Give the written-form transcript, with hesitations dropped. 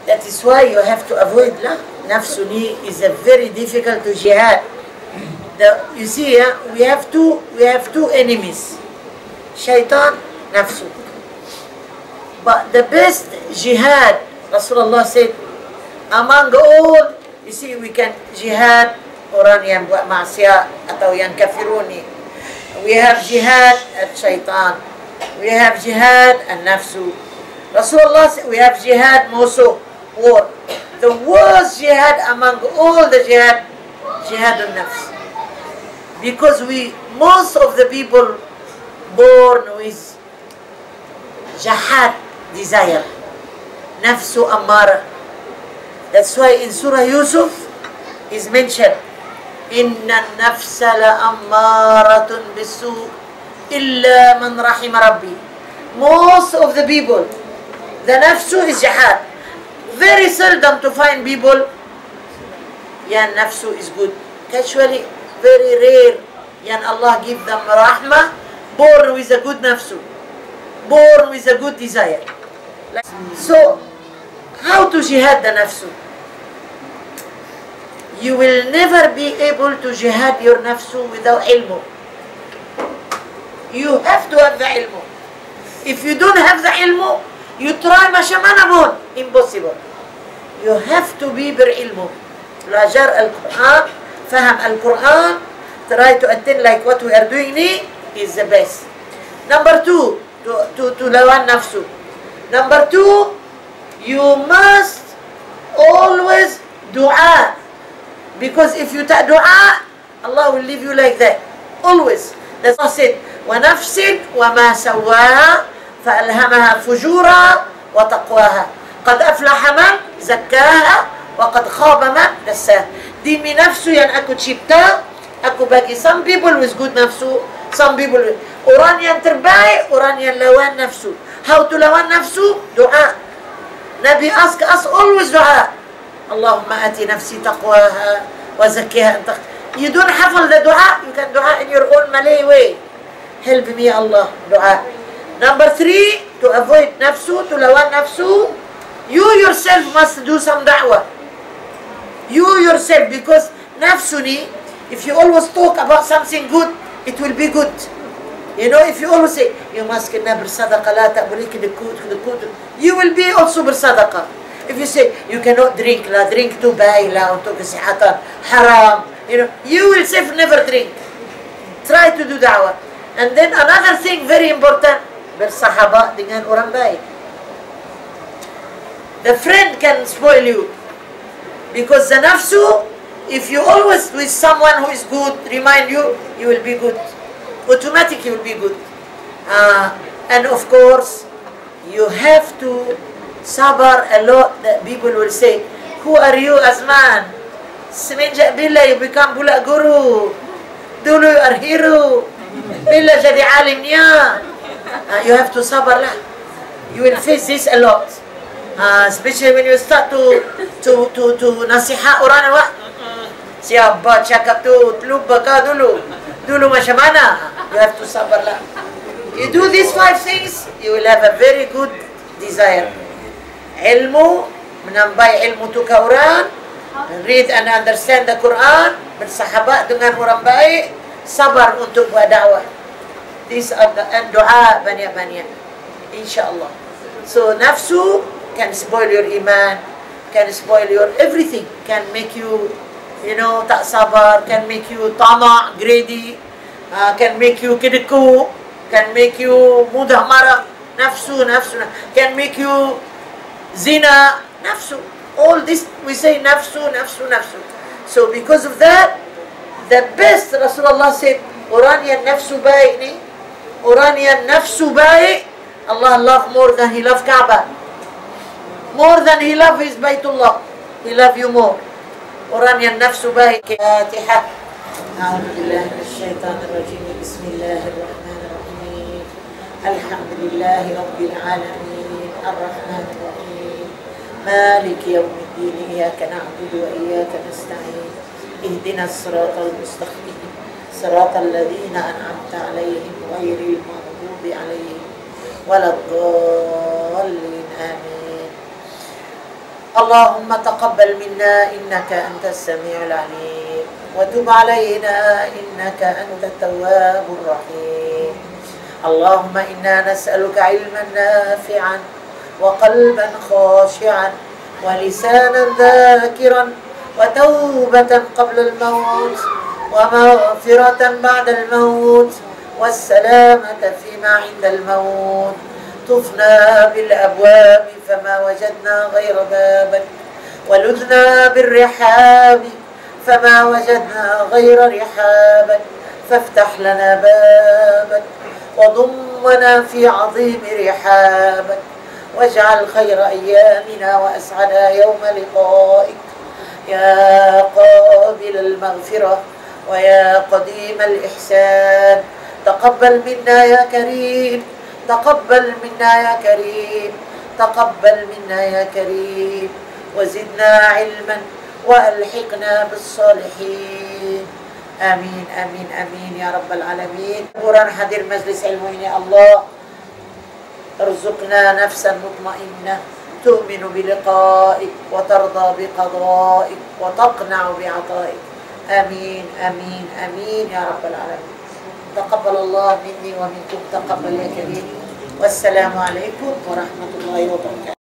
That is why you have to avoid nafsuni is a very difficult to jihad. You see, we have two enemies, shaitan, nafsu. But the best jihad, Rasulullah said, among all, you see, we can jihad orang yang buat maksiat atau yang kafiruni. We have jihad at shaitan. We have jihad and nafsu. Rasulullah said we have jihad musuh, war. The worst jihad among all the jihad, jihad al-nafs. Because most of the people born with jihad, desire. Nafsu ammara. That's why in Surah Yusuf is mentioned, Inna nafsa la ammaratun bisu illa man rahima rabbi. Most of the people, the nafsu is jihad. Very seldom to find people, yan nafsu is good. Casually, very rare, yan Allah give them rahmah, born with a good nafsu, born with a good desire. So, how to jihad the nafsu? You will never be able to jihad your nafsu without ilmu. You have to have the ilmu. If you don't have the ilmu, you try mashamana bon, impossible. You have to be ilmu. Belajar Al-Quran, faham Al-Quran, try to attend like what we are doing ni is the best. Number two, to lawan nafsu. Number two, you must always dua. Because if you take dua, Allah will leave you like that. Always. That's what I said. وَنَفْسٍ وَمَا سَوَّاهَا فَأَلْهَمَهَا فُجُورًا وَتَقْوَاهَا قَدْ أَفْلَحَ مَنْ زَكَّاهَا وَقَدْ خَابَ مَنْ دَسَّاهَا. Demi nafsu yang aku cipta, aku bagi some people with good nafsu, some people with... Orang yang terbaik, orang yang lawan nafsu. How to lawan nafsu? Dua. Nabi ask us always dua. Allahumma ati nafsi taqwaha wa zakkiha anta. You don't hafal the dua, you can dua in your own Malay way. Help me Allah, dua. Number three, to avoid nafsu, to lawan nafsu, you yourself must do some da'wah. You yourself, because nafsu ni, if you always talk about something good, it will be good. You know, if you always say, you must kena bersadaqah, la tak boleh kedekut, you will be also bersadaqah. If you say, you cannot drink, la drink tu baik lah untuk kesihatan, haram, you will say never drink. Try to do da'wah. And then another thing very important, bersahabat dengan orang baik. The friend can spoil you. Because the nafsu, if you always with someone who is good, remind you, you will be good. Automatically you will be good. And of course, you have to sabar a lot. That people will say, who are you Azman? Semenjak bila you become bulak guru? Dulu you are hero. Bila jadi alimnya? You have to sabar lah. You will face this a lot. Especially when you start to nasihat orang awak. Siapa cakap tu? Lupa kau dulu. Dulu macam mana? You have to sabar lah. You do these 5 things, you will have a very good desire. Ilmu, menambah ilmu tu ke orang, read and understand the Quran, bersahabat dengan orang baik, sabar untuk buat dakwah. This and doa banyak-banyak, insyaAllah. So nafsu can spoil your iman, can spoil your everything, can make you, tak sabar, can make you tamak, greedy, can make you kedeku, can make you mudah marah, nafsu, can make you zina, nafsu. All this we say nafsu. So because of that, the best Rasulullah said, orang yang nafsu baik ni, orang yang nafsu baik, Allah love more than He love Kaabah. More than He love His Baitullah. He love you more. Orang yang nafsu baik. Fatihah. A'udzubillahi minasyaitonir rajim. Bismillahirrahmanirrahim. Alhamdulillahi rabbil alamin. Arrahmanir rahim. مالك يوم الدين إياك نعبد وإياك نستعين اهدنا الصراط المستقيم صراط الذين أنعمت عليهم غير المغضوب عليهم ولا الضالين آمين اللهم تقبل منا إنك أنت السميع العليم، وتب علينا إنك أنت التواب الرحيم. اللهم إنا نسألك علما نافعا وقلبا خاشعا ولسانا ذاكرا وتوبة قبل الموت ومغفرة بعد الموت والسلامة فيما عند الموت. طفنا بالأبواب فما وجدنا غير بابك، ولذنا بالرحاب فما وجدنا غير رحابك، فافتح لنا بابك وضمنا في عظيم رحابك، واجعل خير أيامنا وأسعد يوم لقائك يا قابل المغفرة ويا قديم الإحسان. تقبل منا يا كريم، تقبل منا يا كريم، تقبل منا يا كريم، وزدنا علما وألحقنا بالصالحين. آمين آمين آمين يا رب العالمين. قرآن حضر مجلس علمين يا الله، ارزقنا نفسا مطمئنة تؤمن بلقائك وترضى بقضائك وتقنع بعطائك. آمين آمين آمين يا رب العالمين. تقبل الله مني ومنكم، تقبل يا كريم، والسلام عليكم ورحمة الله وبركاته.